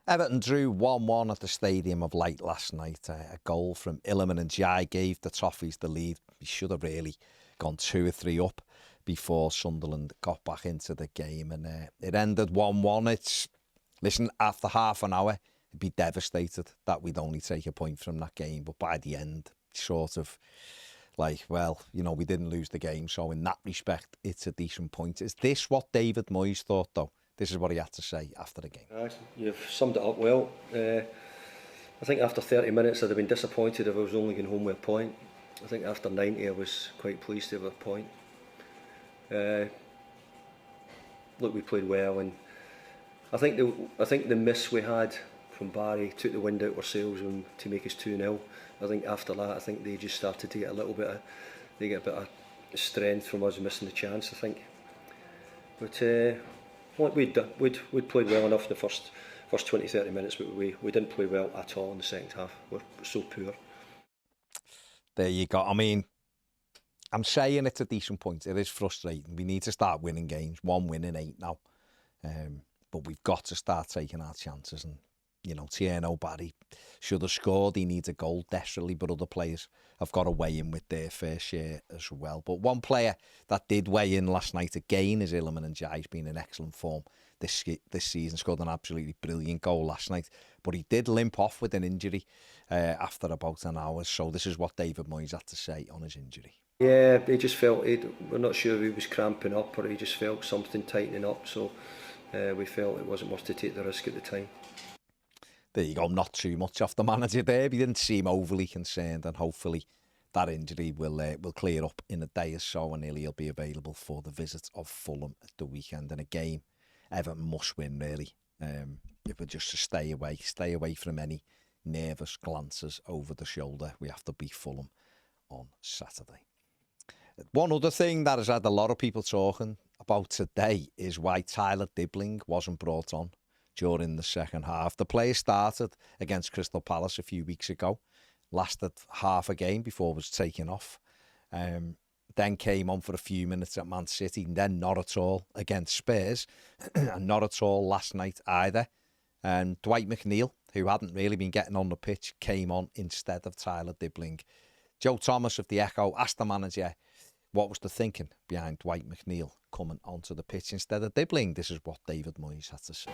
Everton drew 1-1 at the Stadium of Light last night. A goal from Ilman and Jai gave the Toffees the lead. He should have really gone 2 or 3 up before Sunderland got back into the game. And it ended 1-1. Listen, after half an hour, I'd be devastated that we'd only take a point from that game. But by the end, sort of like, well, you know, we didn't lose the game. So in that respect, it's a decent point. Is this what David Moyes thought, though? This is what he had to say after the game. You've summed it up well. I think after 30 minutes I'd have been disappointed if I was only going home with a point. I think after 90 I was quite pleased to have a point. Look, we played well, and I think the miss we had from Barry took the wind out of our sails to make us 2-0. I think after that, I think they just started to get a bit of strength from us missing the chance, I think. But we'd played well enough in the first 20-30 minutes, but we didn't play well at all in the second half. We're so poor. There you go. I mean, I'm saying it's a decent point. It is frustrating. We need to start winning games. 1 win in 8 now. But we've got to start taking our chances. And, you know, Tierno Barry should have scored. He needs a goal desperately, but other players have got to weigh in with their fair share as well. But one player that did weigh in last night again is Ilman, and Jai's been in excellent form this season. Scored an absolutely brilliant goal last night. But he did limp off with an injury after about an hour. So this is what David Moyes had to say on his injury. Yeah, he just felt, we're not sure if he was cramping up or he just felt something tightening up. So we felt it wasn't worth to take the risk at the time. There you go, not too much off the manager there. He didn't seem overly concerned, and hopefully that injury will clear up in a day or so, and he'll be available for the visit of Fulham at the weekend. In a game Everton must win, really. If we're just to stay away from any nervous glances over the shoulder. We have to beat Fulham on Saturday. One other thing that has had a lot of people talking about today is why Tyler Dibling wasn't brought on during the second half. The player started against Crystal Palace a few weeks ago, lasted half a game before it was taken off, then came on for a few minutes at Man City, and then not at all against Spurs, and not at all last night either. And Dwight McNeil, who hadn't really been getting on the pitch, came on instead of Tyler Dibling. Joe Thomas of the Echo asked the manager what was the thinking behind Dwight McNeil coming onto the pitch instead of Dibling. This is what David Moyes had to say.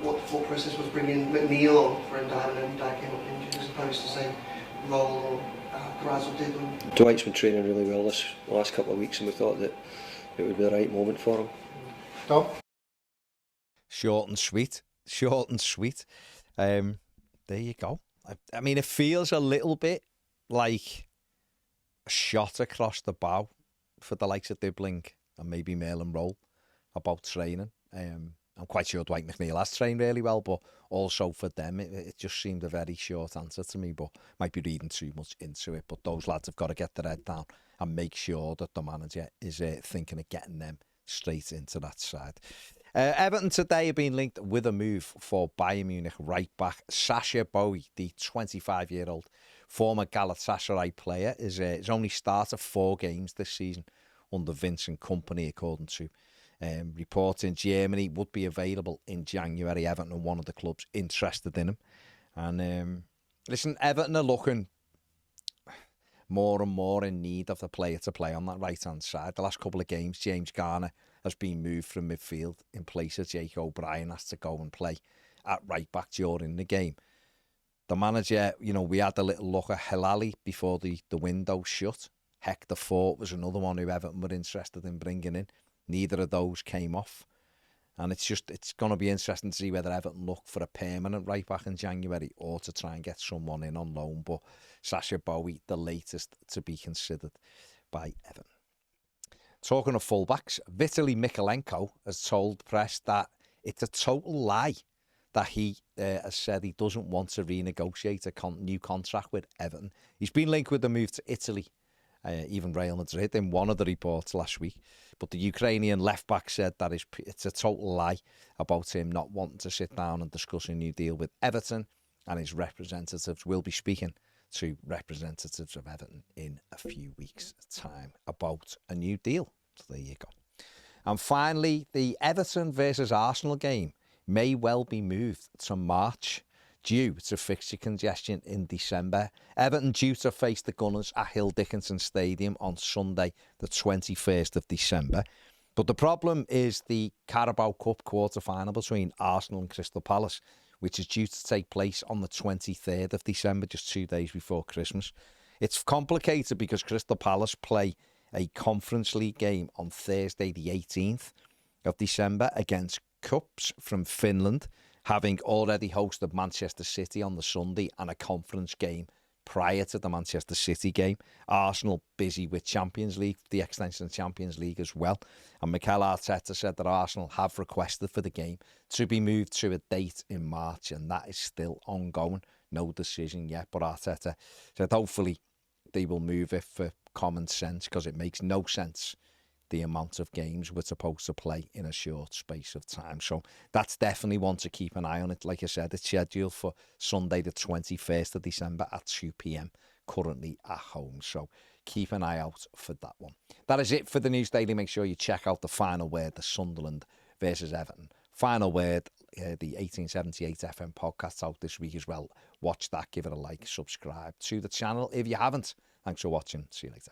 What the thought process was bringing McNeil on for Ndiaye, and Ndiaye came up injured as opposed to, say, Roll or Graz or Dibling? Dwight's been training really well this last couple of weeks, and we thought that it would be the right moment for him. Tom? Short and sweet. There you go. I mean, it feels a little bit like a shot across the bow for the likes of Dibling and maybe Mail and Roll about training. I'm quite sure Dwight McNeil has trained really well, but also for them, it just seemed a very short answer to me, but might be reading too much into it. But those lads have got to get their head down and make sure that the manager is thinking of getting them straight into that side. Everton today have been linked with a move for Bayern Munich right back Sasha Bowie, the 25-year-old former Galatasaray player, is only started 4 games this season under Vincent Kompany, according to reports in Germany. Would be available in January. Everton are one of the clubs interested in him. And listen, Everton are looking more and more in need of the player to play on that right-hand side. The last couple of games, James Garner has been moved from midfield in place of Jake O'Brien, has to go and play at right-back during the game. The manager, you know, we had a little look at Hilali before the window shut. Hector Fort was another one who Everton were interested in bringing in. Neither of those came off. And it's going to be interesting to see whether Everton look for a permanent right back in January or to try and get someone in on loan. But Sasha Bowie, the latest to be considered by Everton. Talking of fullbacks, Vitaly Mykolenko has told the press that it's a total lie that he has said he doesn't want to renegotiate a new contract with Everton. He's been linked with the move to Italy, even Real Madrid, in one of the reports last week. But the Ukrainian left-back said that it's a total lie about him not wanting to sit down and discuss a new deal with Everton, and his representatives will be speaking to representatives of Everton in a few weeks' time about a new deal. So there you go. And finally, the Everton versus Arsenal game may well be moved to March due to fixture congestion in December. Everton due to face the Gunners at Hill Dickinson Stadium on Sunday, the 21st of December. But the problem is the Carabao Cup quarter-final between Arsenal and Crystal Palace, which is due to take place on the 23rd of December, just 2 days before Christmas. It's complicated because Crystal Palace play a Conference League game on Thursday, the 18th of December against Cups from Finland, having already hosted Manchester City on the Sunday and a conference game prior to the Manchester City game. Arsenal busy with Champions League, the extension of Champions League as well. And Mikel Arteta said that Arsenal have requested for the game to be moved to a date in March, and that is still ongoing. No decision yet, but Arteta said hopefully they will move it for common sense, because it makes no sense the amount of games we're supposed to play in a short space of time. So that's definitely one to keep an eye on. It, like I said, it's scheduled for Sunday the 21st of December at 2 p.m, currently at home. So keep an eye out for that one. That is it for the News Daily. Make sure you check out the Final Word, the Sunderland versus Everton Final Word, the 1878 FM podcast out this week as well. Watch that, give it a like, subscribe to the channel if you haven't. Thanks for watching. See you later.